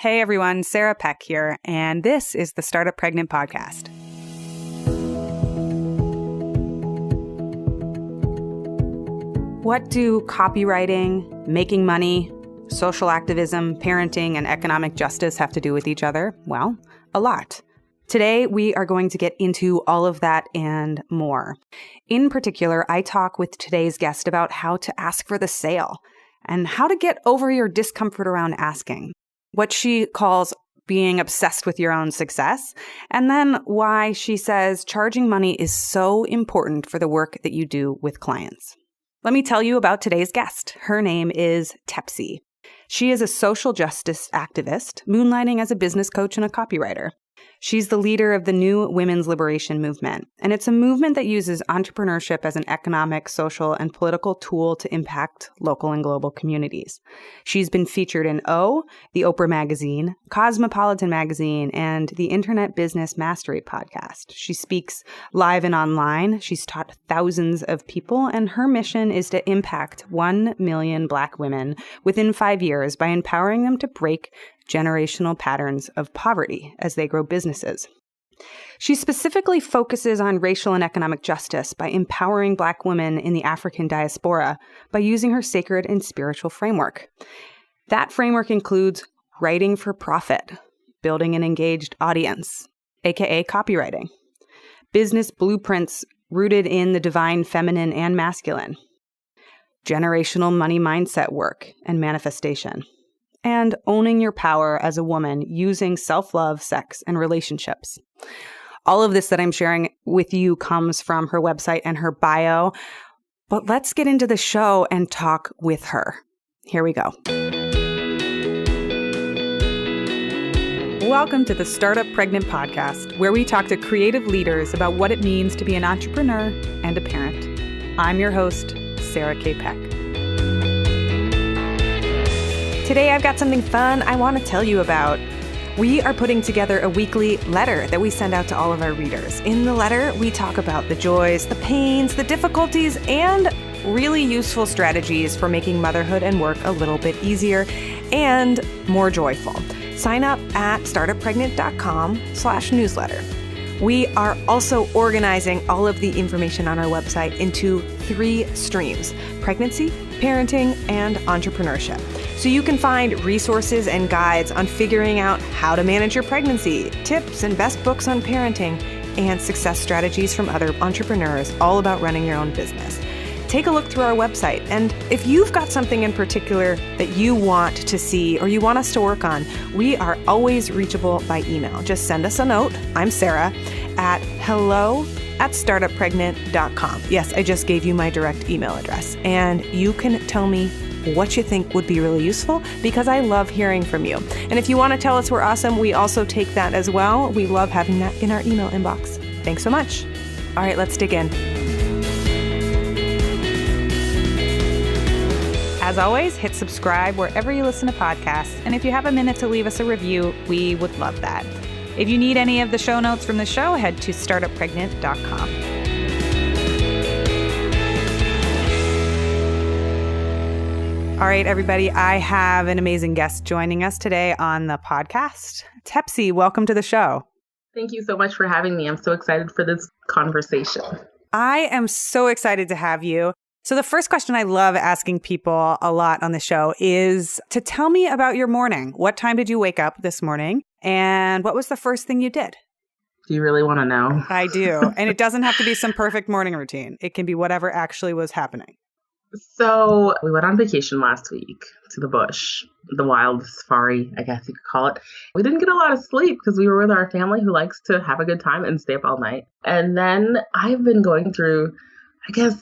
Hey everyone, Sarah Peck here, and this is the Startup Pregnant Podcast. What do copywriting, making money, social activism, parenting, and economic justice have to do with each other? Well, a lot. Today, we are going to get into all of that and more. In particular, I talk with today's guest about how to ask for the sale and how to get over your discomfort around asking, what she calls being obsessed with your own success, and then why she says charging money is so important for the work that you do with clients. Let me tell you about today's guest. Her name is Tepsii. She is a social justice activist, moonlighting as a business coach and a copywriter. She's the leader of the new women's liberation movement, and it's a movement that uses entrepreneurship as an economic, social, and political tool to impact local and global communities. She's been featured in O, the Oprah magazine, Cosmopolitan magazine, and the Internet Business Mastery podcast. She speaks live and online. She's taught thousands of people, and her mission is to impact 1 million Black women within 5 years by empowering them to break generational patterns of poverty as they grow businesses. She specifically focuses on racial and economic justice by empowering Black women in the African diaspora by using her sacred and spiritual framework. That framework includes writing for profit, building an engaged audience, aka copywriting, business blueprints rooted in the divine feminine and masculine, generational money mindset work and manifestation, and owning your power as a woman using self-love, sex, and relationships. All of this that I'm sharing with you comes from her website and her bio, but let's get into the show and talk with her. Here we go. Welcome to the Startup Pregnant Podcast, where we talk to creative leaders about what it means to be an entrepreneur and a parent. I'm your host, Sarah K. Peck. Today, I've got something fun I want to tell you about. We are putting together a weekly letter that we send out to all of our readers. In the letter, we talk about the joys, the pains, the difficulties, and really useful strategies for making motherhood and work a little bit easier and more joyful. Sign up at startuppregnant.com/newsletter. We are also organizing all of the information on our website into 3 streams: pregnancy, parenting, and entrepreneurship. So you can find resources and guides on figuring out how to manage your pregnancy, tips and best books on parenting, and success strategies from other entrepreneurs, all about running your own business. Take a look through our website, and if you've got something in particular that you want to see or you want us to work on, we are always reachable by email. Just send us a note. I'm Sarah at hello@startuppregnant.com. Yes, I just gave you my direct email address, and you can tell me what you think would be really useful, because I love hearing from you. And if you want to tell us we're awesome, we also take that as well. We love having that in our email inbox. Thanks so much. All right, let's dig in. As always, hit subscribe wherever you listen to podcasts. And if you have a minute to leave us a review, we would love that. If you need any of the show notes from the show, head to startuppregnant.com. All right, everybody, I have an amazing guest joining us today on the podcast. Tepsii, welcome to the show. Thank you so much for having me. I'm so excited for this conversation. I am so excited to have you. So the first question I love asking people a lot on the show is to tell me about your morning. What time did you wake up this morning? And what was the first thing you did? Do you really want to know? I do. And it doesn't have to be some perfect morning routine. It can be whatever actually was happening. So we went on vacation last week to the bush, the wild safari, I guess you could call it. We didn't get a lot of sleep because we were with our family who likes to have a good time and stay up all night. And then I've been going through, I guess,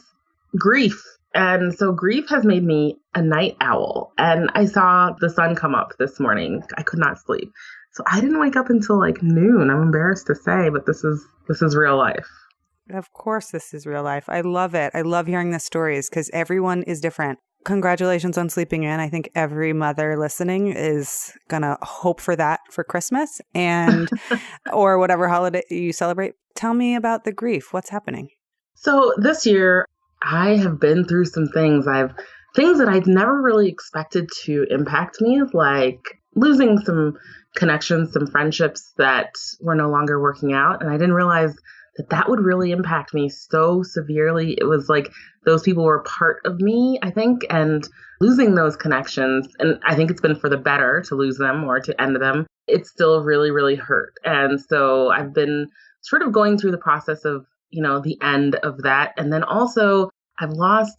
grief. And so grief has made me a night owl. And I saw the sun come up this morning. I could not sleep. So I didn't wake up until like noon. I'm embarrassed to say, but this is real life. Of course, this is real life. I love it. I love hearing the stories because everyone is different. Congratulations on sleeping in. I think every mother listening is going to hope for that for Christmas and or whatever holiday you celebrate. Tell me about the grief. What's happening? So this year, I have been through some things. Things that I've never really expected to impact me, like losing some connections, some friendships that were no longer working out. And I didn't realize that that would really impact me so severely. It was like those people were part of me, I think, and losing those connections, and I think it's been for the better to lose them or to end them, it still really, really hurt. And so I've been sort of going through the process of, the end of that. And then also I've lost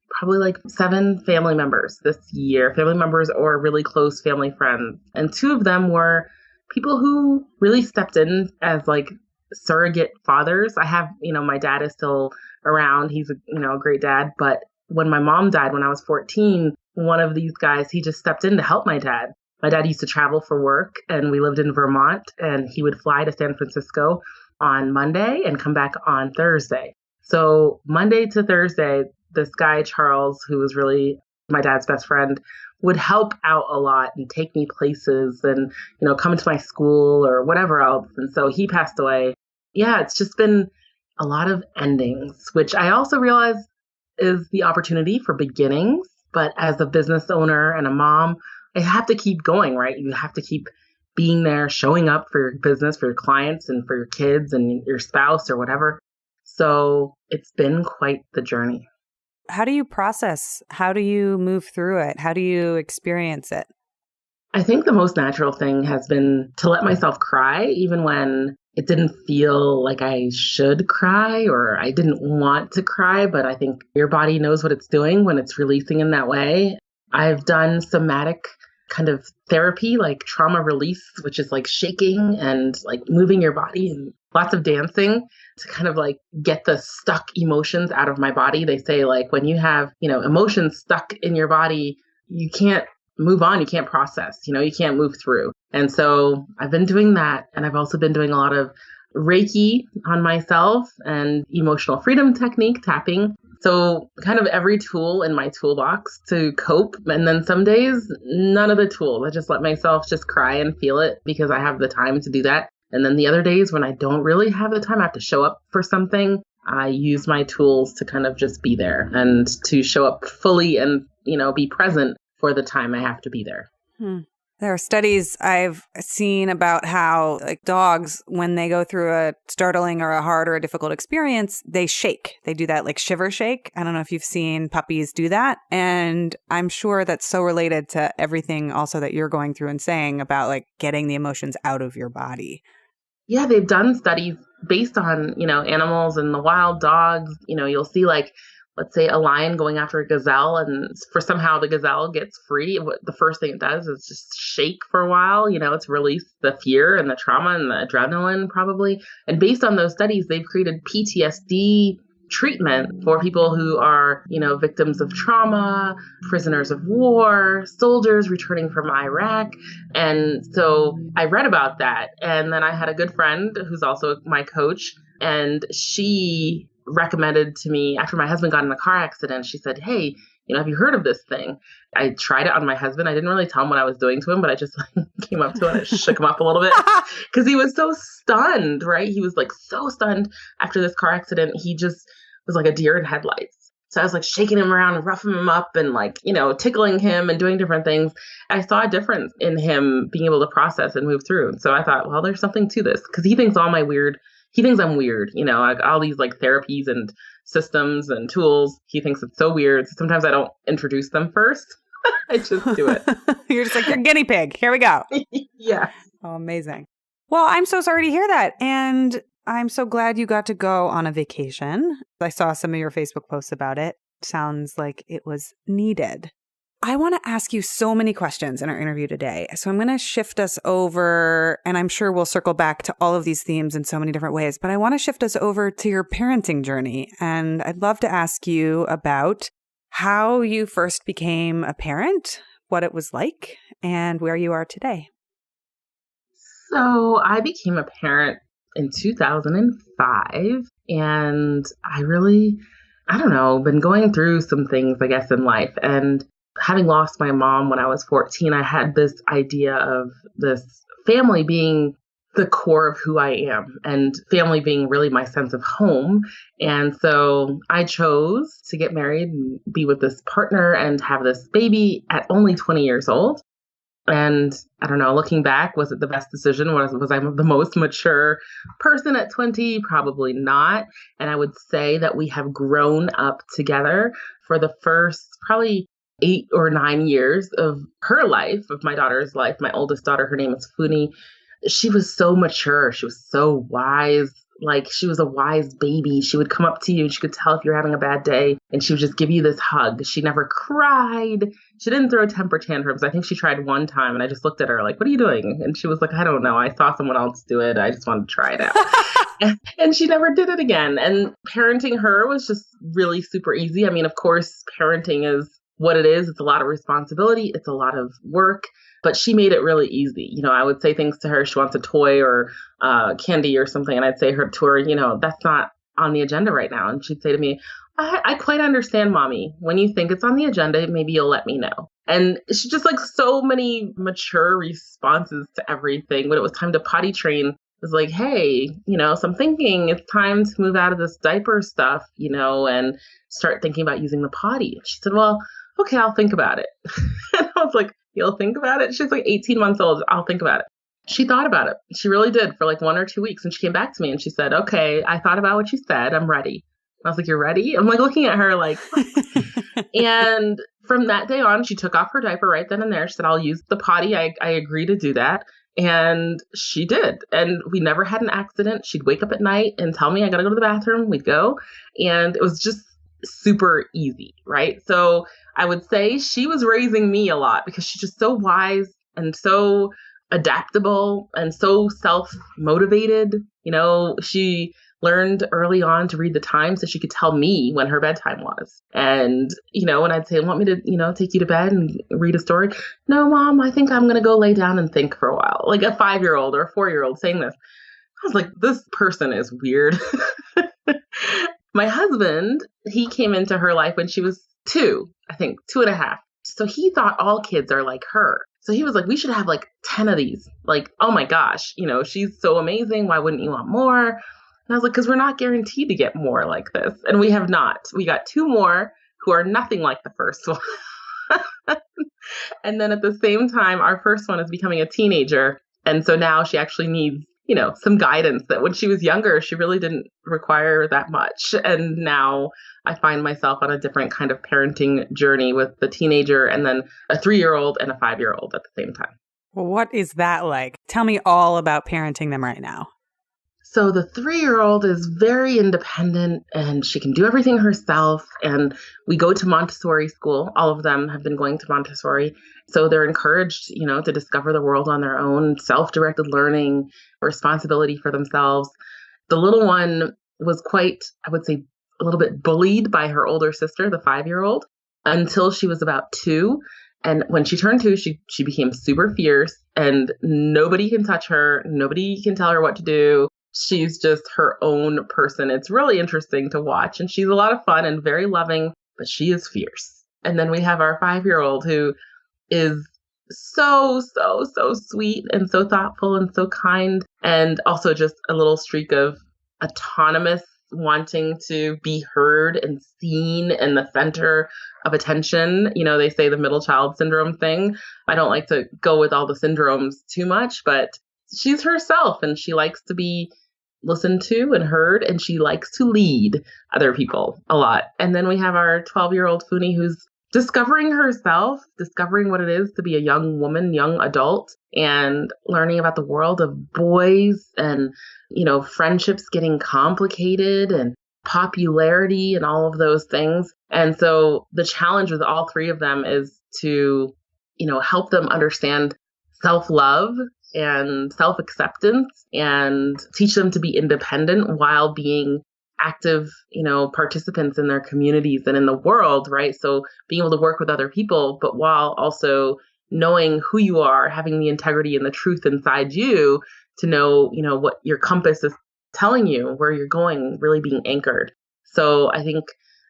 probably like 7 family members this year, family members or really close family friends. And 2 of them were people who really stepped in as like surrogate fathers. I have, my dad is still around. He's a great dad. But when my mom died when I was 14, one of these guys, he just stepped in to help my dad. My dad used to travel for work and we lived in Vermont, and he would fly to San Francisco on Monday and come back on Thursday. So Monday to Thursday, this guy, Charles, who was really my dad's best friend, would help out a lot and take me places and, come to my school or whatever else. And so he passed away. Yeah, it's just been a lot of endings, which I also realize is the opportunity for beginnings. But as a business owner and a mom, I have to keep going, right? You have to keep being there, showing up for your business, for your clients and for your kids and your spouse or whatever. So it's been quite the journey. How do you process? How do you move through it? How do you experience it? I think the most natural thing has been to let myself cry, even when it didn't feel like I should cry or I didn't want to cry. But I think your body knows what it's doing when it's releasing in that way. I've done somatic kind of therapy, like trauma release, which is like shaking and like moving your body and lots of dancing to kind of like get the stuck emotions out of my body. They say like when you have, emotions stuck in your body, you can't move on, you can't process, you can't move through. And so I've been doing that. And I've also been doing a lot of Reiki on myself and emotional freedom technique, tapping. So kind of every tool in my toolbox to cope. And then some days, none of the tools. I just let myself just cry and feel it because I have the time to do that. And then the other days when I don't really have the time, I have to show up for something. I use my tools to kind of just be there and to show up fully and, be present for the time I have to be there. There are studies I've seen about how like dogs, when they go through a startling or a hard or a difficult experience, they shake. They do that like shiver shake. I don't know if you've seen puppies do that. And I'm sure that's so related to everything also that you're going through and saying about like getting the emotions out of your body. Yeah, they've done studies based on, animals and the wild dogs. You'll see like, let's say a lion going after a gazelle, and for somehow the gazelle gets free. The first thing it does is just shake for a while. It's release the fear and the trauma and the adrenaline probably. And based on those studies, they've created PTSD treatment for people who are, victims of trauma, prisoners of war, soldiers returning from Iraq. And so I read about that. And then I had a good friend who's also my coach, and she recommended to me after my husband got in a car accident. She said, hey, have you heard of this thing? I tried it on my husband. I didn't really tell him what I was doing to him, but I just came up to him and shook him up a little bit because he was so stunned, right? He was like so stunned after this car accident. He just was like a deer in headlights. So I was like shaking him around and roughing him up and like, tickling him and doing different things. I saw a difference in him being able to process and move through. So I thought, well, there's something to this because he thinks I'm weird, like all these like therapies and systems and tools. He thinks it's so weird. So sometimes I don't introduce them first. I just do it. You're just like, you're a guinea pig. Here we go. Yeah. Oh, amazing. Well, I'm so sorry to hear that. And I'm so glad you got to go on a vacation. I saw some of your Facebook posts about it. Sounds like it was needed. I want to ask you so many questions in our interview today. So I'm going to shift us over, and I'm sure we'll circle back to all of these themes in so many different ways, but I want to shift us over to your parenting journey. And I'd love to ask you about how you first became a parent, what it was like, and where you are today. So I became a parent in 2005, and I don't know, been going through some things, I guess, in life. And having lost my mom when I was 14, I had this idea of this family being the core of who I am and family being really my sense of home. And so I chose to get married and be with this partner and have this baby at only 20 years old. And I don't know, looking back, was it the best decision? Was I the most mature person at 20? Probably not. And I would say that we have grown up together for the first probably 8 or 9 years of her life, of my daughter's life. My oldest daughter, her name is Funi. She was so mature. She was so wise. Like, she was a wise baby. She would come up to you and she could tell if you're having a bad day and she would just give you this hug. She never cried. She didn't throw temper tantrums. I think she tried one time and I just looked at her like, what are you doing? And she was like, I don't know. I saw someone else do it. I just wanted to try it out. And she never did it again. And parenting her was just really super easy. I mean, of course, parenting is what it is. It's a lot of responsibility. It's a lot of work. But she made it really easy. You know, I would say things to her. She wants a toy or candy or something. And I'd say to her, you know, that's not on the agenda right now. And she'd say to me, I quite understand, Mommy. When you think it's on the agenda, maybe you'll let me know. And she just like so many mature responses to everything. When it was time to potty train, it was like, hey, you know, so I'm thinking it's time to move out of this diaper stuff, you know, and start thinking about using the potty. She said, well, okay, I'll think about it. And I was like, you'll think about it? She's like 18 months old. I'll think about it. She thought about it. She really did for like 1 or 2 weeks. And she came back to me and she said, okay, I thought about what you said. I'm ready. I was like, you're ready? I'm like looking at her like, and from that day on, she took off her diaper right then and there. She said, I'll use the potty. I agree to do that. And she did. And we never had an accident. She'd wake up at night and tell me, I got to go to the bathroom. We'd go. And it was just super easy, right? So I would say she was raising me a lot because she's just so wise and so adaptable and so self-motivated. You know, she learned early on to read the time so she could tell me when her bedtime was. And, you know, when I'd say, want me to, you know, take you to bed and read a story? No, Mom, I think I'm going to go lay down and think for a while. Like a 5-year-old or a 4-year-old saying this. I was like, this person is weird. My husband, he came into her life when she was 2, I think 2.5. So he thought all kids are like her. So he was like, we should have like 10 of these. Like, oh my gosh, you know, she's so amazing. Why wouldn't you want more? And I was like, because we're not guaranteed to get more like this. And we have not. We got 2 more who are nothing like the first one. And then at the same time, our first one is becoming a teenager. And so now she actually needs, you know, some guidance that when she was younger, she really didn't require that much. And now I find myself on a different kind of parenting journey with the teenager and then a 3-year-old and a 5-year-old at the same time. Well, what is that like? Tell me all about parenting them right now. So the 3-year-old is very independent and she can do everything herself. And we go to Montessori school. All of them have been going to Montessori. So they're encouraged, you know, to discover the world on their own, self-directed learning, responsibility for themselves. The little one was quite, I would say, a little bit bullied by her older sister, the 5-year-old, until she was about 2. And when she turned 2, she became super fierce and nobody can touch her. Nobody can tell her what to do. She's just her own person. It's really interesting to watch. And she's a lot of fun and very loving, but she is fierce. And then we have our 5-year-old who is so sweet and so thoughtful and so kind. And also just a little streak of autonomous wanting to be heard and seen in the center of attention. You know, they say the middle child syndrome thing. I don't like to go with all the syndromes too much, but she's herself and she likes to be listened to and heard, and she likes to lead other people a lot. And then we have our 12-year-old Funi who's discovering herself, discovering what it is to be a young woman, young adult, and learning about the world of boys and, you know, friendships getting complicated and popularity and all of those things. And so the challenge with all 3 of them is to, you know, help them understand self-love and self-acceptance and teach them to be independent while being active, you know, participants in their communities and in the world, right? So being able to work with other people, but while also knowing who you are, having the integrity and the truth inside you to know, you know, what your compass is telling you, where you're going, really being anchored. So I think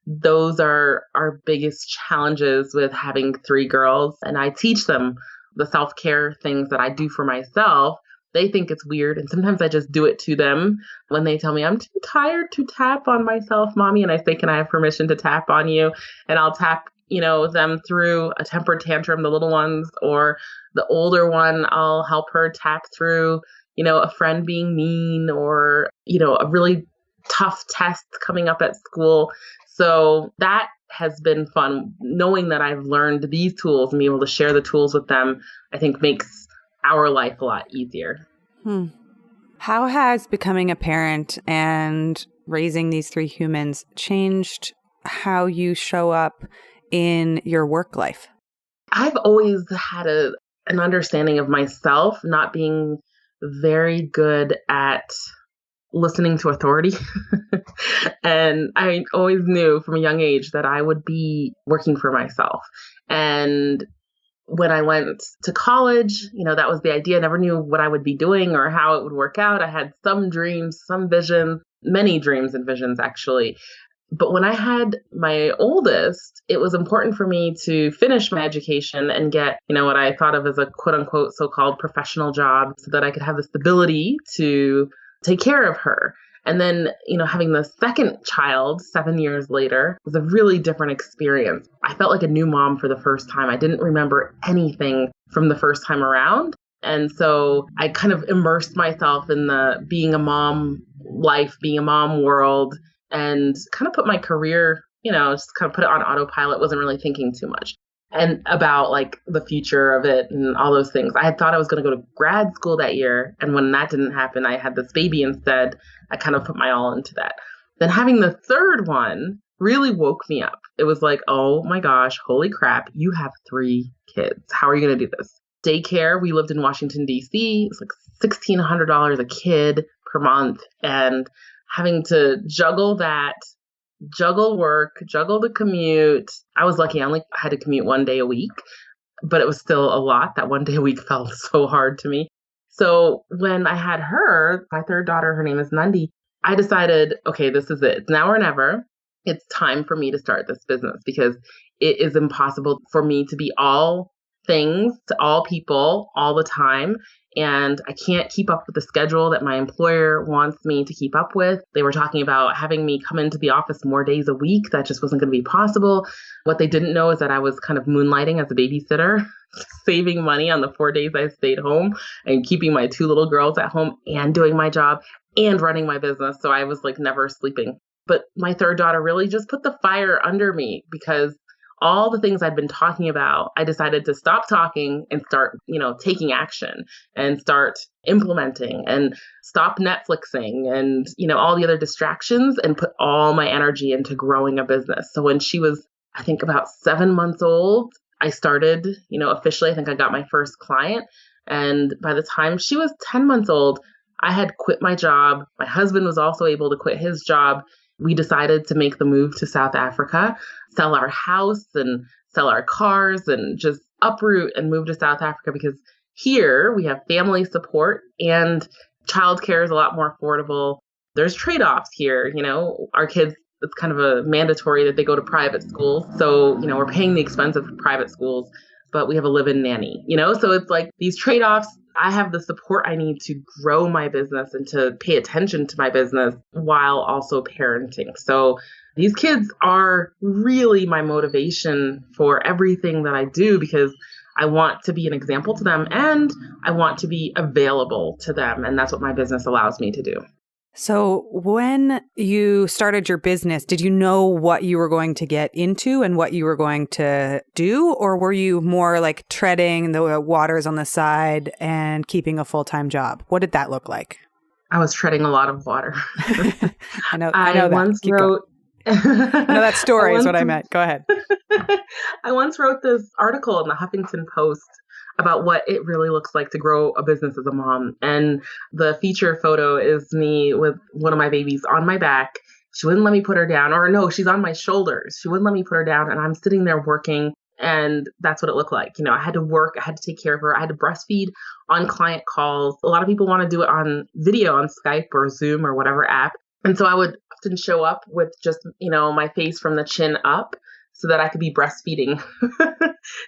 those are our biggest challenges with having 3 girls. And I teach them the self-care things that I do for myself. They think it's weird. And sometimes I just do it to them when they tell me, I'm too tired to tap on myself, Mommy. And I say, can I have permission to tap on you? And I'll tap them through a temper tantrum, the little ones, or the older one, I'll help her tack through, a friend being mean or, a really tough test coming up at school. So that has been fun. Knowing that I've learned these tools and being able to share the tools with them, I think makes our life a lot easier. How has becoming a parent and raising these 3 humans changed how you show up in your work life? I've always had an understanding of myself not being very good at listening to authority. And I always knew from a young age that I would be working for myself. And when I went to college, that was the idea. I never knew what I would be doing or how it would work out. I had some dreams, some visions, many dreams and visions, actually. But when I had my oldest, it was important for me to finish my education and get, what I thought of as a quote unquote so-called professional job so that I could have the stability to take care of her. And then, having the second child 7 years later was a really different experience. I felt like a new mom for the first time. I didn't remember anything from the first time around. And so I kind of immersed myself in the being a mom life, being a mom world, and kind of put my career, just kind of put it on autopilot, wasn't really thinking too much. And about like the future of it and all those things. I had thought I was going to go to grad school that year. And when that didn't happen, I had this baby instead. I kind of put my all into that. Then having the third one really woke me up. It was like, oh my gosh, holy crap, you have 3 kids. How are you going to do this? Daycare, we lived in Washington, D.C. It's like $1,600 a kid per month. And having to juggle that, juggle work, juggle the commute. I was lucky. I only had to commute 1 day a week, but it was still a lot. That 1 day a week felt so hard to me. So when I had her, my third daughter, her name is Nandi, I decided, okay, this is it. It's now or never. It's time for me to start this business because it is impossible for me to be all things to all people all the time. And I can't keep up with the schedule that my employer wants me to keep up with. They were talking about having me come into the office more days a week. That just wasn't going to be possible. What they didn't know is that I was kind of moonlighting as a babysitter, saving money on the 4 days I stayed home and keeping my 2 little girls at home and doing my job and running my business. So I was like never sleeping. But my third daughter really just put the fire under me because all the things I'd been talking about, I decided to stop talking and start, taking action and start implementing and stop Netflixing and, all the other distractions and put all my energy into growing a business. So when she was, I think about 7 months old, I started, officially, I think I got my first client. And by the time she was 10 months old, I had quit my job. My husband was also able to quit his job. We decided to make the move to South Africa, sell our house and sell our cars and just uproot and move to South Africa because here we have family support and childcare is a lot more affordable. There's trade-offs here. Our kids, it's kind of a mandatory that they go to private schools. So, we're paying the expense of private schools, but we have a live-in nanny, so it's like these trade-offs. I have the support I need to grow my business and to pay attention to my business while also parenting. So these kids are really my motivation for everything that I do because I want to be an example to them and I want to be available to them. And that's what my business allows me to do. So when you started your business, did you know what you were going to get into and what you were going to do? Or were you more like treading the waters on the side and keeping a full-time job? What did that look like? I was treading a lot of water. I know that. Once wrote... I know that story is what I meant. Go ahead. I once wrote this article in the Huffington Post about what it really looks like to grow a business as a mom. And the feature photo is me with one of my babies on my back. She wouldn't let me put her down, or no, she's on my shoulders. She wouldn't let me put her down and I'm sitting there working. And that's what it looked like. I had to work. I had to take care of her. I had to breastfeed on client calls. A lot of people want to do it on video on Skype or Zoom or whatever app. And so I would often show up with just, my face from the chin up so that I could be breastfeeding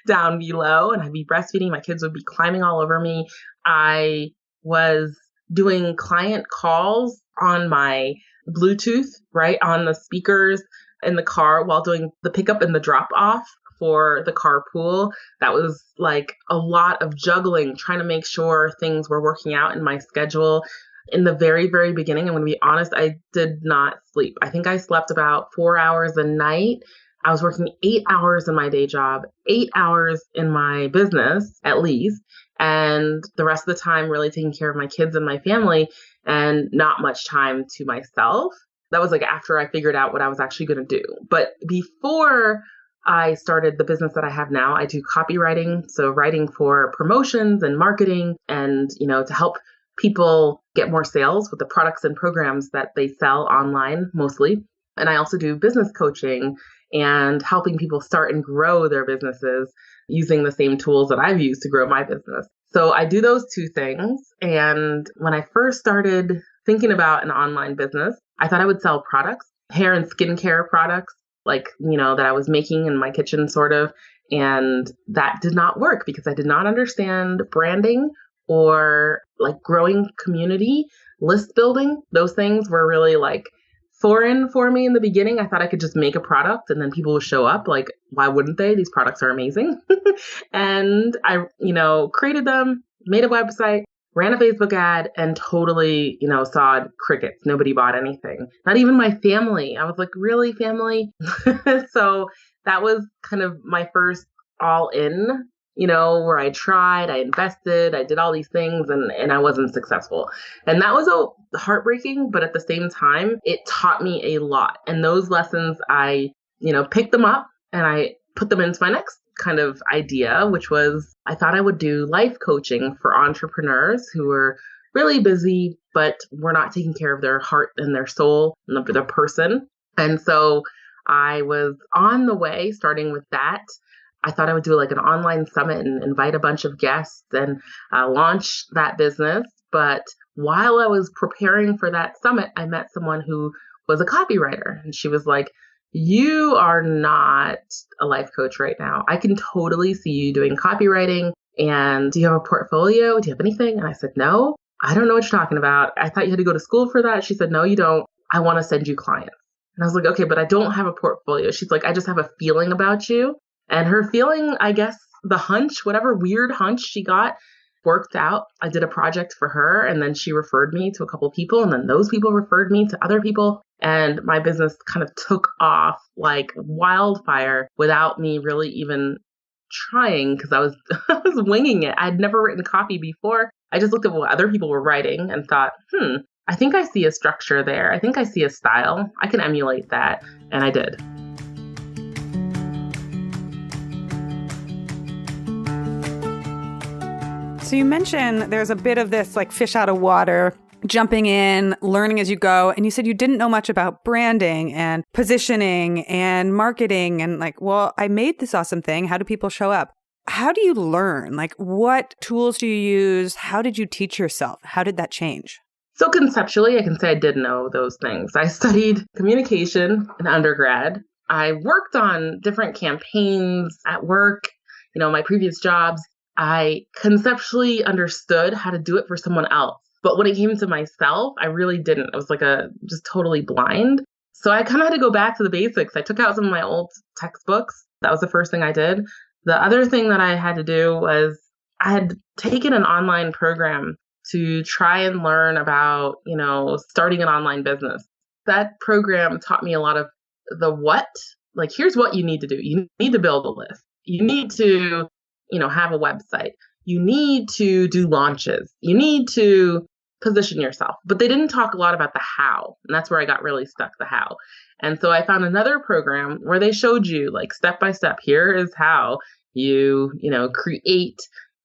down below, and I'd be breastfeeding. My kids would be climbing all over me. I was doing client calls on my Bluetooth, right, on the speakers in the car while doing the pickup and the drop off for the carpool. That was like a lot of juggling, trying to make sure things were working out in my schedule. In the very, very beginning, I'm going to be honest, I did not sleep. I think I slept about 4 hours a night. I was working 8 hours in my day job, 8 hours in my business, at least, and the rest of the time really taking care of my kids and my family and not much time to myself. That was like after I figured out what I was actually going to do. But before I started the business that I have now, I do copywriting. So writing for promotions and marketing and, to help people get more sales with the products and programs that they sell online mostly. And I also do business coaching and helping people start and grow their businesses using the same tools that I've used to grow my business. So I do those two things. And when I first started thinking about an online business, I thought I would sell products, hair and skincare products, like, that I was making in my kitchen sort of. And that did not work because I did not understand branding or like growing community, list building. Those things were really like foreign for me in the beginning. I thought I could just make a product and then people would show up. Like, why wouldn't they? These products are amazing. And I, created them, made a website, ran a Facebook ad, and totally, saw crickets. Nobody bought anything. Not even my family. I was like, really, family? So that was kind of my first all in, where I tried, I invested, I did all these things and I wasn't successful. And that was heartbreaking, but at the same time, it taught me a lot. And those lessons, I, picked them up and I put them into my next kind of idea, which was I thought I would do life coaching for entrepreneurs who were really busy, but were not taking care of their heart and their soul and their person. And so I was on the way, starting with that. I thought I would do like an online summit and invite a bunch of guests and launch that business. But while I was preparing for that summit, I met someone who was a copywriter. And she was like, you are not a life coach right now. I can totally see you doing copywriting. And do you have a portfolio? Do you have anything? And I said, no, I don't know what you're talking about. I thought you had to go to school for that. She said, no, you don't. I want to send you clients. And I was like, okay, but I don't have a portfolio. She's like, I just have a feeling about you. And her feeling, I guess, the hunch, whatever weird hunch she got, worked out. I did a project for her and then she referred me to a couple of people and then those people referred me to other people. And my business kind of took off like wildfire without me really even trying because I was winging it. I'd never written copy before. I just looked at what other people were writing and thought, I think I see a structure there. I think I see a style. I can emulate that. And I did. So you mentioned there's a bit of this like fish out of water, jumping in, learning as you go. And you said you didn't know much about branding and positioning and marketing and like, well, I made this awesome thing. How do people show up? How do you learn? Like, what tools do you use? How did you teach yourself? How did that change? So conceptually, I can say I did know those things. I studied communication in undergrad. I worked on different campaigns at work, my previous jobs. I conceptually understood how to do it for someone else. But when it came to myself, I really didn't. I was like just totally blind. So I kind of had to go back to the basics. I took out some of my old textbooks. That was the first thing I did. The other thing that I had to do was I had taken an online program to try and learn about, starting an online business. That program taught me a lot of the what. Like, here's what you need to do. You need to build a list. You need to have a website. You need to do launches. You need to position yourself. But they didn't talk a lot about the how. And that's where I got really stuck, the how. And so I found another program where they showed you like step by step, here is how you, create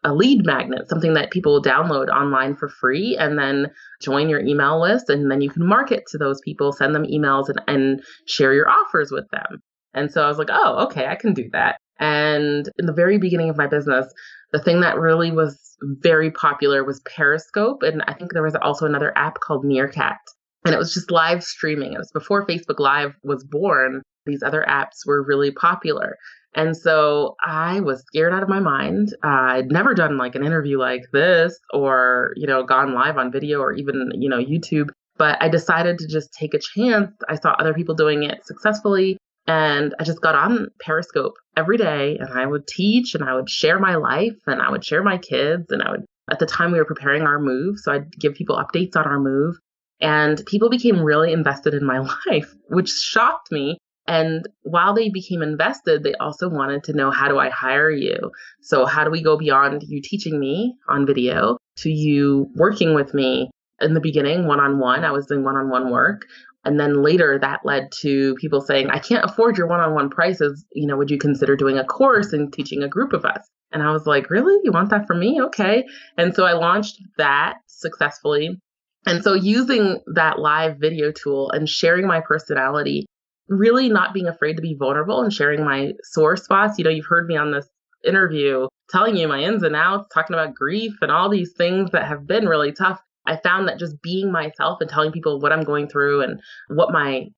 a lead magnet, something that people will download online for free and then join your email list. And then you can market to those people, send them emails and share your offers with them. And so I was like, oh, okay, I can do that. And in the very beginning of my business, the thing that really was very popular was Periscope. And I think there was also another app called Meerkat. And it was just live streaming. It was before Facebook Live was born. These other apps were really popular. And so I was scared out of my mind. I'd never done like an interview like this or, gone live on video or even, YouTube. But I decided to just take a chance. I saw other people doing it successfully. And I just got on Periscope every day and I would teach and I would share my life and I would share my kids. And at the time we were preparing our move. So I'd give people updates on our move. And people became really invested in my life, which shocked me. And while they became invested, they also wanted to know, how do I hire you? So how do we go beyond you teaching me on video to you working with me? In the beginning, one-on-one, I was doing one-on-one work. And then later that led to people saying, I can't afford your one-on-one prices. Would you consider doing a course and teaching a group of us? And I was like, really? You want that from me? Okay. And so I launched that successfully. And so using that live video tool and sharing my personality, really not being afraid to be vulnerable and sharing my sore spots. You've heard me on this interview telling you my ins and outs, talking about grief and all these things that have been really tough. I found that just being myself and telling people what I'm going through and what my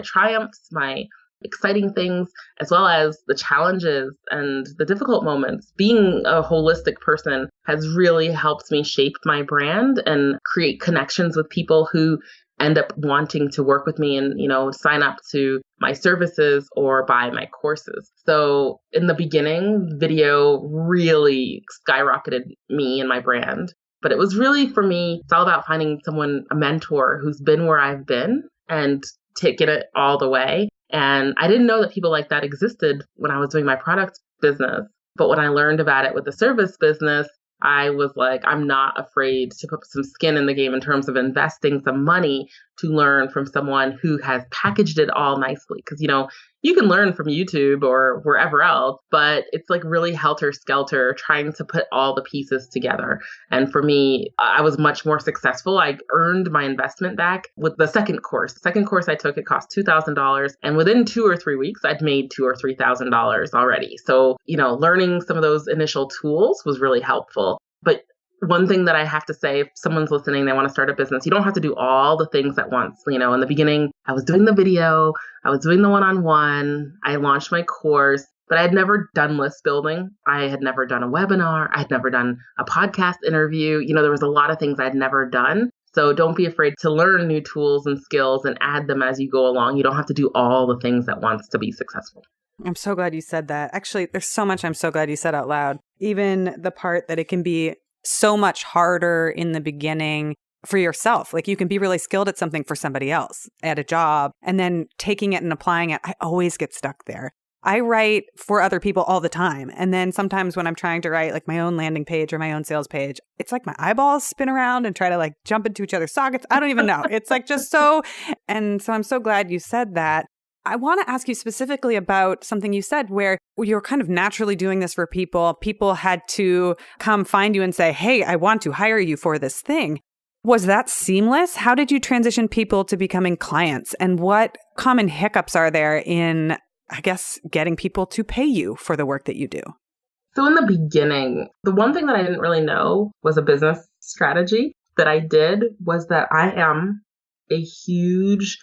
triumphs, my exciting things, as well as the challenges and the difficult moments, being a holistic person has really helped me shape my brand and create connections with people who end up wanting to work with me and, sign up to my services or buy my courses. So in the beginning, video really skyrocketed me and my brand. But it was really, for me, it's all about finding someone, a mentor who's been where I've been and taken it all the way. And I didn't know that people like that existed when I was doing my product business. But when I learned about it with the service business, I was like, I'm not afraid to put some skin in the game in terms of investing some money to learn from someone who has packaged it all nicely. Because, you can learn from YouTube or wherever else, but it's like really helter-skelter trying to put all the pieces together. And for me, I was much more successful. I earned my investment back with the second course. The second course I took, it cost $2,000. And within 2 or 3 weeks, I'd made $2,000 or $3,000 already. So, learning some of those initial tools was really helpful. But one thing that I have to say, if someone's listening, they want to start a business, you don't have to do all the things at once. In the beginning, I was doing the video, I was doing the one-on-one, I launched my course, but I had never done list building. I had never done a webinar. I had never done a podcast interview. There was a lot of things I'd never done. So don't be afraid to learn new tools and skills and add them as you go along. You don't have to do all the things at once to be successful. I'm so glad you said that. Actually, there's so much I'm so glad you said out loud. Even the part that it can be so much harder in the beginning for yourself. Like you can be really skilled at something for somebody else at a job, and then taking it and applying it. I always get stuck there. I write for other people all the time. And then sometimes when I'm trying to write like my own landing page or my own sales page, it's like my eyeballs spin around and try to like jump into each other's sockets. I don't even know. It's like just so. And so I'm so glad you said that. I want to ask you specifically about something you said where you're kind of naturally doing this for people. People had to come find you and say, hey, I want to hire you for this thing. Was that seamless? How did you transition people to becoming clients? And what common hiccups are there in, I guess, getting people to pay you for the work that you do? So in the beginning, the one thing that I didn't really know was a business strategy that I did was that I am a huge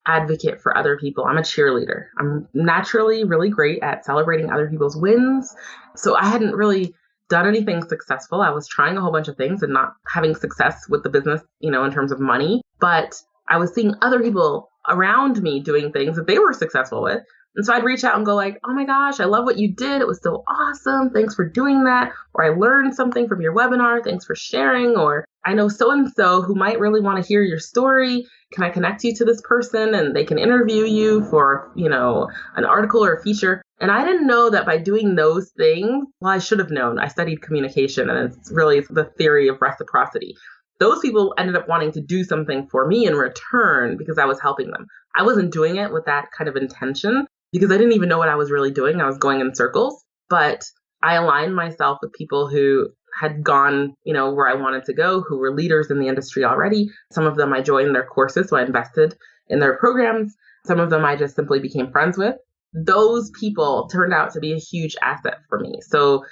advocate for other people. I'm a cheerleader. I'm naturally really great at celebrating other people's wins. So I hadn't really done anything successful. I was trying a whole bunch of things and not having success with the business, in terms of money. But I was seeing other people around me doing things that they were successful with. And so I'd reach out and go like, oh my gosh, I love what you did. It was so awesome. Thanks for doing that. Or I learned something from your webinar. Thanks for sharing. Or I know so-and-so who might really want to hear your story. Can I connect you to this person and they can interview you for, an article or a feature? And I didn't know that by doing those things, well, I should have known. I studied communication and it's really the theory of reciprocity. Those people ended up wanting to do something for me in return because I was helping them. I wasn't doing it with that kind of intention because I didn't even know what I was really doing. I was going in circles, but I aligned myself with people who had gone, where I wanted to go, who were leaders in the industry already. Some of them I joined their courses, so I invested in their programs. Some of them I just simply became friends with. Those people turned out to be a huge asset for me. So,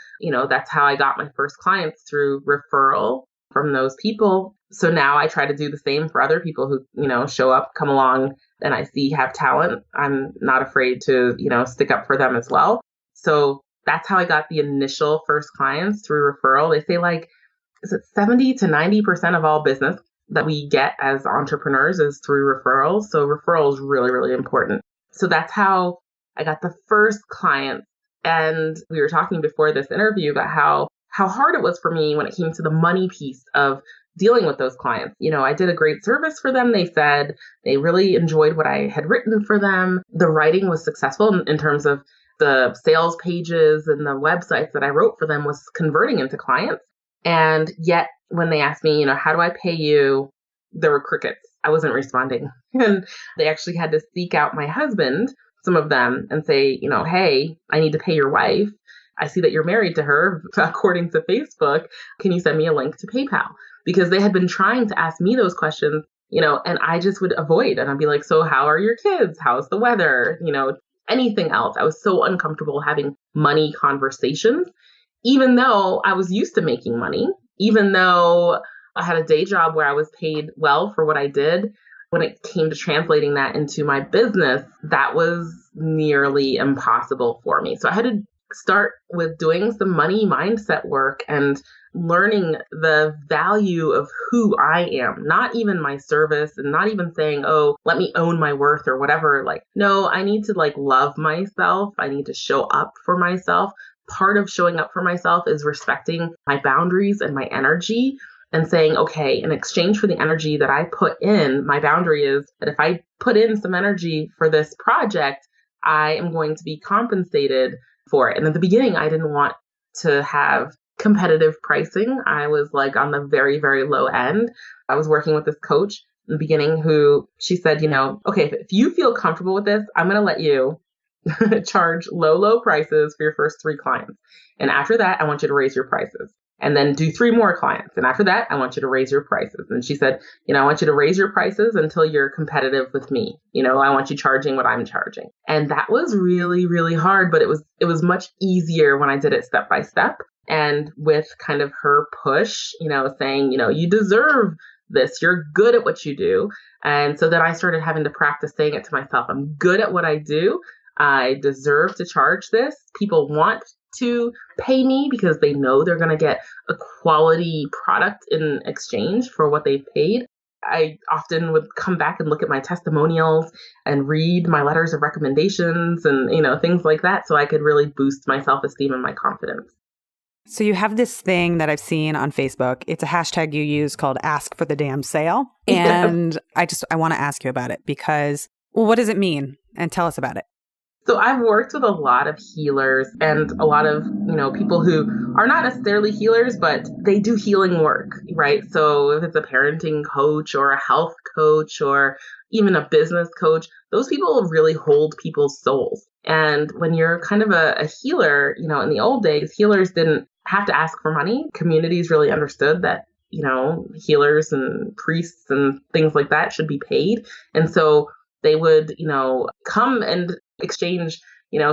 that's how I got my first clients, through referral from those people. So now I try to do the same for other people who, show up, come along, and I see have talent. I'm not afraid to, stick up for them as well. So that's how I got the initial first clients, through referral. They say is it 70 to 90% of all business that we get as entrepreneurs is through referrals. So referral is really, really important. So that's how I got the first client. And we were talking before this interview about how hard it was for me when it came to the money piece of dealing with those clients. I did a great service for them. They said they really enjoyed what I had written for them. The writing was successful in terms of the sales pages and the websites that I wrote for them was converting into clients. And yet when they asked me, how do I pay you? There were crickets. I wasn't responding. And they actually had to seek out my husband, some of them, and say, hey, I need to pay your wife. I see that you're married to her, according to Facebook. Can you send me a link to PayPal? Because they had been trying to ask me those questions, and I just would avoid. And I'd be like, so how are your kids? How's the weather? Anything else. I was so uncomfortable having money conversations, even though I was used to making money, even though I had a day job where I was paid well for what I did. When it came to translating that into my business, that was nearly impossible for me. So I had to start with doing some money mindset work and learning the value of who I am, not even my service and not even saying, oh, let me own my worth or whatever. No, I need to love myself. I need to show up for myself. Part of showing up for myself is respecting my boundaries and my energy and saying, okay, in exchange for the energy that I put in, my boundary is that if I put in some energy for this project, I am going to be compensated for it. And at the beginning, I didn't want to have competitive pricing. I was on the very, very low end. I was working with this coach in the beginning who she said, okay, if you feel comfortable with this, I'm going to let you charge low prices for your first 3 clients. And after that, I want you to raise your prices. And then do 3 more clients. And after that, I want you to raise your prices. And she said, I want you to raise your prices until you're competitive with me. I want you charging what I'm charging. And that was really, really hard, but it was much easier when I did it step by step. And with kind of her push, saying, you deserve this. You're good at what you do. And so then I started having to practice saying it to myself. I'm good at what I do. I deserve to charge this. People want to pay me because they know they're going to get a quality product in exchange for what they've paid. I often would come back and look at my testimonials and read my letters of recommendations and, things like that. So I could really boost my self-esteem and my confidence. So you have this thing that I've seen on Facebook. It's a hashtag you use called Ask for the Damn Sale. And I want to ask you about it because, what does it mean? And tell us about it. So I've worked with a lot of healers and a lot of, people who are not necessarily healers, but they do healing work, right? So if it's a parenting coach or a health coach or even a business coach, those people really hold people's souls. And when you're kind of a healer, in the old days, healers didn't have to ask for money. Communities really understood that, healers and priests and things like that should be paid. And so they would, come and exchange,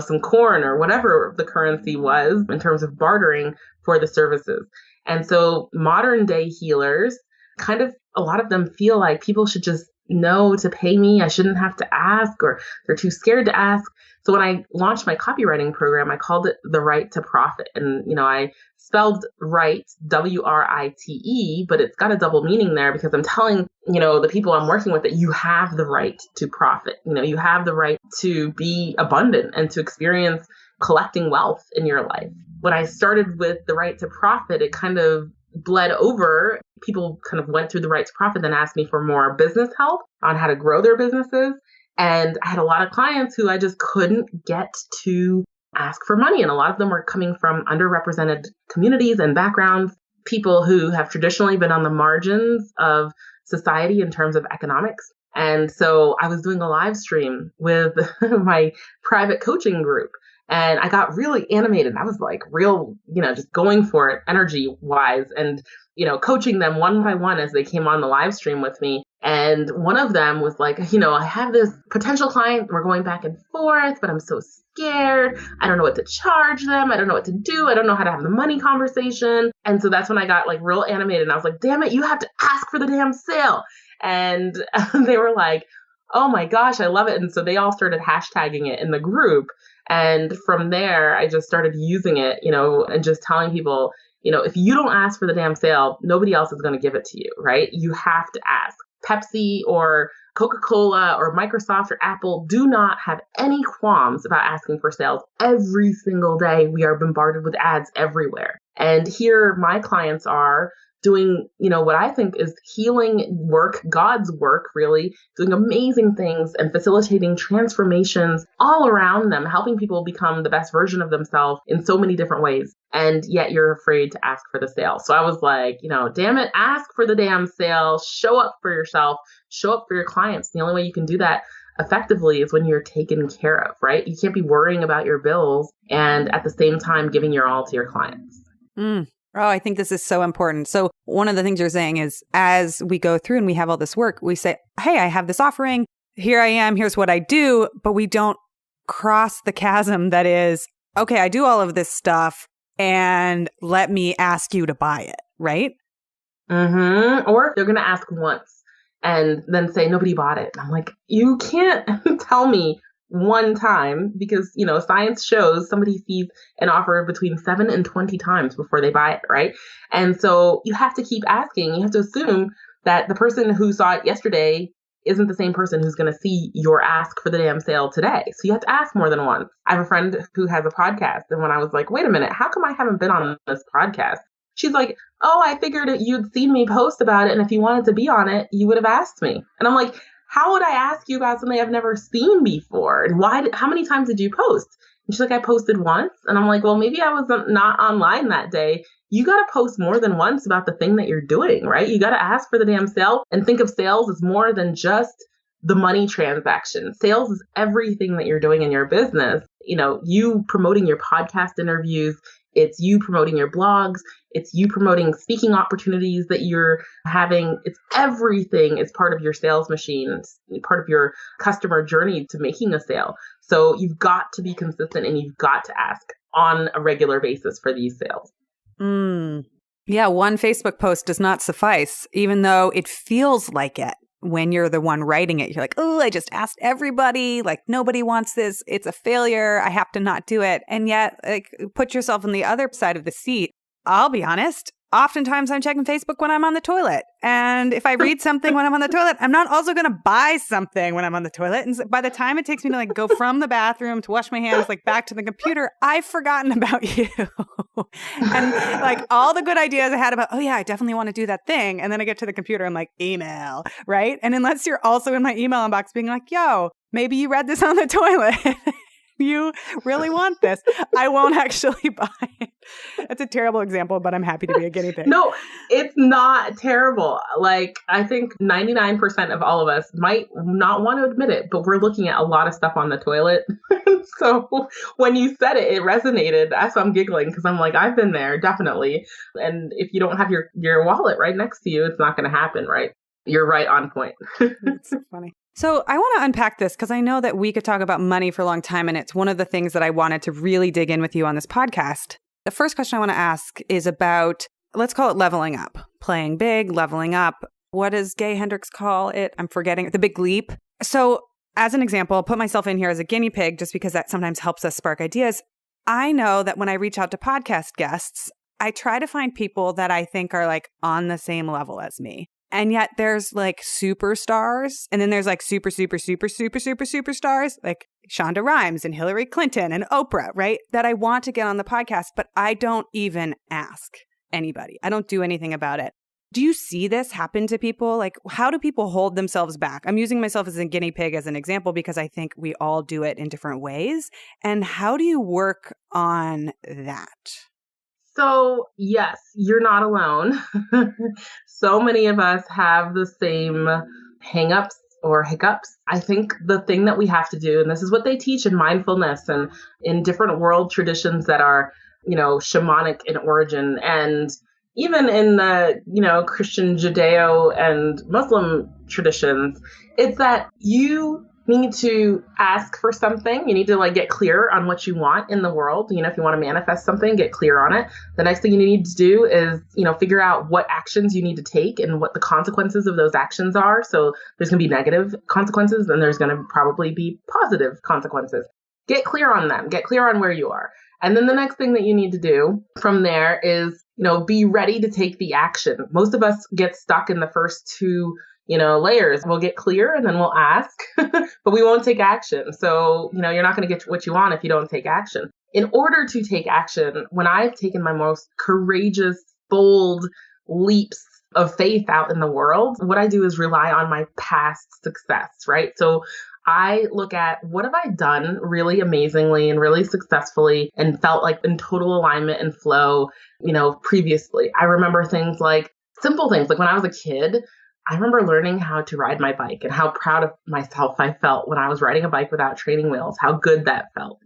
some corn or whatever the currency was in terms of bartering for the services. And so modern day healers, kind of a lot of them feel like people should just know to pay me. I shouldn't have to ask, or they're too scared to ask. So when I launched my copywriting program, I called it The Right to Profit. And, I spelled right, WRITE, but it's got a double meaning there because I'm telling, the people I'm working with that you have the right to profit. You have the right to be abundant and to experience collecting wealth in your life. When I started with The Right to Profit, it kind of bled over. People kind of went through The Right to Profit, then asked me for more business help on how to grow their businesses. And I had a lot of clients who I just couldn't get to ask for money. And a lot of them were coming from underrepresented communities and backgrounds, people who have traditionally been on the margins of society in terms of economics. And so I was doing a live stream with my private coaching group. And I got really animated. I was real, just going for it energy wise and, coaching them one by one as they came on the live stream with me. And one of them was like, I have this potential client. We're going back and forth, but I'm so scared. I don't know what to charge them. I don't know what to do. I don't know how to have the money conversation. And so that's when I got real animated. And I was like, damn it, you have to ask for the damn sale. And they were like, oh my gosh, I love it. And so they all started hashtagging it in the group. And from there, I just started using it, and just telling people, if you don't ask for the damn sale, nobody else is going to give it to you, right? You have to ask. Tepsii or Coca-Cola or Microsoft or Apple do not have any qualms about asking for sales. Every single day, we are bombarded with ads everywhere. And here my clients are doing, what I think is healing work, God's work, really, doing amazing things and facilitating transformations all around them, helping people become the best version of themselves in so many different ways. And yet you're afraid to ask for the sale. So I was like, damn it, ask for the damn sale, show up for yourself, show up for your clients. The only way you can do that effectively is when you're taken care of, right? You can't be worrying about your bills and at the same time giving your all to your clients. Oh, I think this is so important. So one of the things you're saying is as we go through and we have all this work, we say, hey, I have this offering. Here I am. Here's what I do. But we don't cross the chasm that is, okay, I do all of this stuff and let me ask you to buy it, right? Or they're going to ask once and then say, nobody bought it. I'm like, you can't tell me one time because, science shows somebody sees an offer between 7 and 20 times before they buy it, right? And so you have to keep asking. You have to assume that the person who saw it yesterday isn't the same person who's going to see your ask for the damn sale today. So you have to ask more than once. I have a friend who has a podcast. And when I was like, wait a minute, how come I haven't been on this podcast? She's like, oh, I figured you'd seen me post about it. And if you wanted to be on it, you would have asked me. And I'm like, how would I ask you about something I've never seen before? And how many times did you post? And she's like, I posted once. And I'm like, well, maybe I was not online that day. You got to post more than once about the thing that you're doing, right? You got to ask for the damn sale and think of sales as more than just the money transaction. Sales is everything that you're doing in your business. You promoting your podcast interviews. It's you promoting your blogs. It's you promoting speaking opportunities that you're having. It's everything is part of your sales machine. It's part of your customer journey to making a sale. So you've got to be consistent and you've got to ask on a regular basis for these sales. Yeah, one Facebook post does not suffice, even though it feels like it. When you're the one writing it, you're like, oh, I just asked everybody, like nobody wants this. It's a failure. I have to not do it. And yet, put yourself on the other side of the seat. I'll be honest. Oftentimes I'm checking Facebook when I'm on the toilet. And if I read something when I'm on the toilet, I'm not also going to buy something when I'm on the toilet. And so by the time it takes me to go from the bathroom to wash my hands, back to the computer, I've forgotten about you. And all the good ideas I had about, oh yeah, I definitely want to do that thing. And then I get to the computer, I'm like, email, right? And unless you're also in my email inbox being like, yo, maybe you read this on the toilet. You really want this, I won't actually buy it. That's a terrible example, but I'm happy to be a guinea pig. No, it's not terrible. I think 99% of all of us might not want to admit it, but we're looking at a lot of stuff on the toilet. So when you said it, it resonated. That's why I'm giggling because I'm like, I've been there, definitely. And if you don't have your wallet right next to you, it's not going to happen, right? You're right on point. That's so funny. So I want to unpack this because I know that we could talk about money for a long time, and it's one of the things that I wanted to really dig in with you on this podcast. The first question I want to ask is about, let's call it leveling up, playing big, leveling up. What does Gay Hendricks call it? I'm forgetting. The big leap. So as an example, I'll put myself in here as a guinea pig just because that sometimes helps us spark ideas. I know that when I reach out to podcast guests, I try to find people that I think are on the same level as me. And yet there's superstars. And then there's super superstars like Shonda Rhimes and Hillary Clinton and Oprah, right? That I want to get on the podcast, but I don't even ask anybody. I don't do anything about it. Do you see this happen to people? How do people hold themselves back? I'm using myself as a guinea pig as an example because I think we all do it in different ways. And how do you work on that? So yes, you're not alone. So many of us have the same hangups or hiccups. I think the thing that we have to do, and this is what they teach in mindfulness and in different world traditions that are, shamanic in origin, and even in the, Christian, Judeo, and Muslim traditions, it's that you need to ask for something. You need to get clear on what you want in the world. If you want to manifest something, get clear on it. The next thing you need to do is, figure out what actions you need to take and what the consequences of those actions are. So there's going to be negative consequences and there's going to probably be positive consequences. Get clear on them. Get clear on where you are. And then the next thing that you need to do from there is, be ready to take the action. Most of us get stuck in the first two layers. We'll get clear and then we'll ask, but we won't take action. So, you're not going to get what you want if you don't take action. In order to take action, when I've taken my most courageous, bold leaps of faith out in the world, what I do is rely on my past success, right? So I look at what have I done really amazingly and really successfully and felt like in total alignment and flow, previously. I remember things like simple things. Like when I was a kid, I remember learning how to ride my bike and how proud of myself I felt when I was riding a bike without training wheels, how good that felt,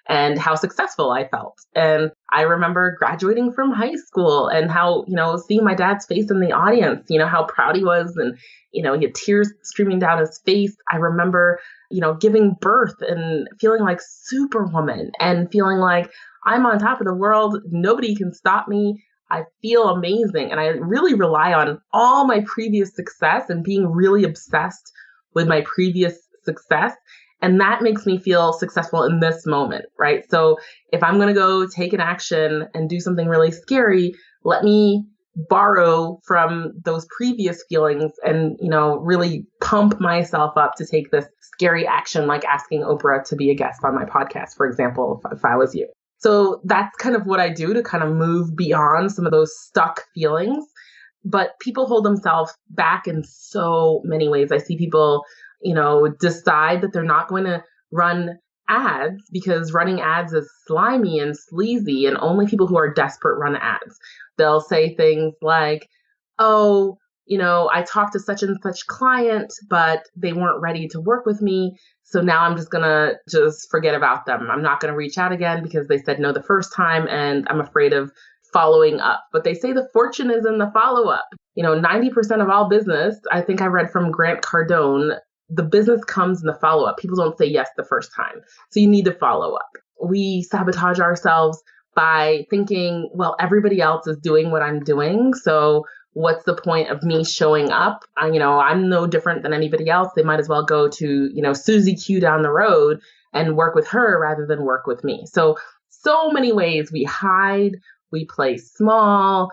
and how successful I felt. And I remember graduating from high school and how, seeing my dad's face in the audience, how proud he was and, he had tears streaming down his face. I remember, giving birth and feeling like Superwoman and feeling like I'm on top of the world. Nobody can stop me. I feel amazing. And I really rely on all my previous success and being really obsessed with my previous success. And that makes me feel successful in this moment, right? So if I'm going to go take an action and do something really scary, let me borrow from those previous feelings and, really pump myself up to take this scary action, like asking Oprah to be a guest on my podcast, for example, if I was you. So that's kind of what I do to kind of move beyond some of those stuck feelings. But people hold themselves back in so many ways. I see people, decide that they're not going to run ads because running ads is slimy and sleazy and only people who are desperate run ads. They'll say things like, oh, I talked to such and such client, but they weren't ready to work with me. So now I'm just going to forget about them. I'm not going to reach out again because they said no the first time and I'm afraid of following up. But they say the fortune is in the follow-up. 90% of all business, I think I read from Grant Cardone, the business comes in the follow-up. People don't say yes the first time. So you need to follow up. We sabotage ourselves by thinking, well, everybody else is doing what I'm doing. So what's the point of me showing up? I'm no different than anybody else. They might as well go to, Susie Q down the road and work with her rather than work with me. So many ways we hide, we play small,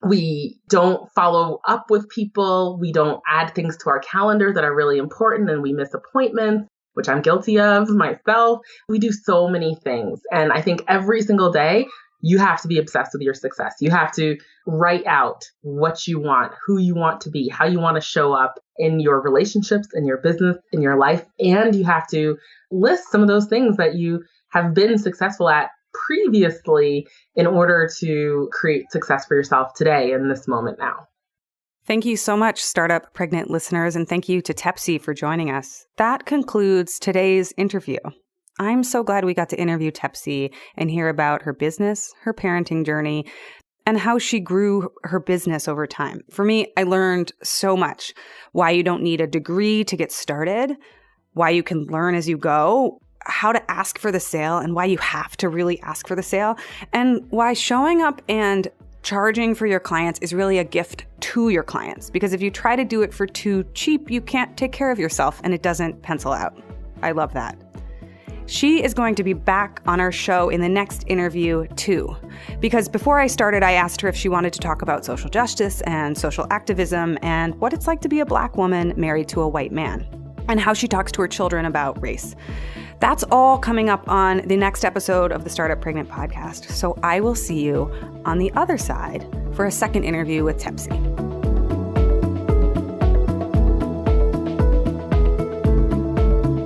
we don't follow up with people, we don't add things to our calendar that are really important, and we miss appointments, which I'm guilty of myself. We do so many things. And I think every single day, you have to be obsessed with your success. You have to write out what you want, who you want to be, how you want to show up in your relationships, in your business, in your life. And you have to list some of those things that you have been successful at previously in order to create success for yourself today in this moment now. Thank you so much, Startup Pregnant listeners, and thank you to Tepsii for joining us. That concludes today's interview. I'm so glad we got to interview Tepsii and hear about her business, her parenting journey, and how she grew her business over time. For me, I learned so much. Why you don't need a degree to get started, why you can learn as you go, how to ask for the sale and why you have to really ask for the sale, and why showing up and charging for your clients is really a gift to your clients. Because if you try to do it for too cheap, you can't take care of yourself and it doesn't pencil out. I love that. She is going to be back on our show in the next interview too. Because before I started, I asked her if she wanted to talk about social justice and social activism and what it's like to be a Black woman married to a white man, and how she talks to her children about race. That's all coming up on the next episode of the Startup Pregnant podcast. So I will see you on the other side for a second interview with Tepsii.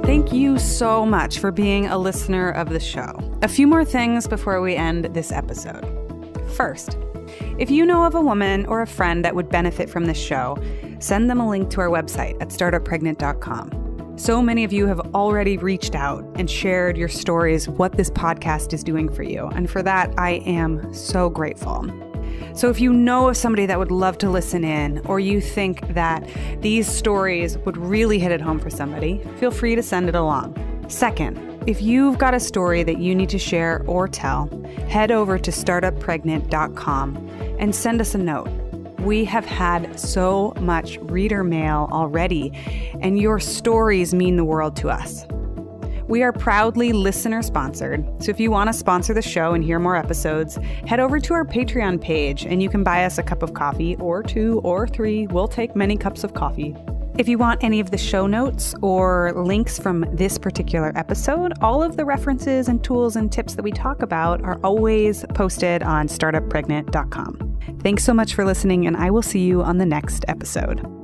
Thank you so much for being a listener of the show. A few more things before we end this episode. First, if you know of a woman or a friend that would benefit from this show, send them a link to our website at startuppregnant.com. So many of you have already reached out and shared your stories, what this podcast is doing for you. And for that, I am so grateful. So if you know of somebody that would love to listen in, or you think that these stories would really hit it home for somebody, feel free to send it along. Second, if you've got a story that you need to share or tell, head over to startuppregnant.com and send us a note. We have had so much reader mail already, and your stories mean the world to us. We are proudly listener sponsored, so if you want to sponsor the show and hear more episodes, head over to our Patreon page and you can buy us a cup of coffee, or 2 or 3. We'll take many cups of coffee. If you want any of the show notes or links from this particular episode, all of the references and tools and tips that we talk about are always posted on startuppregnant.com. Thanks so much for listening, and I will see you on the next episode.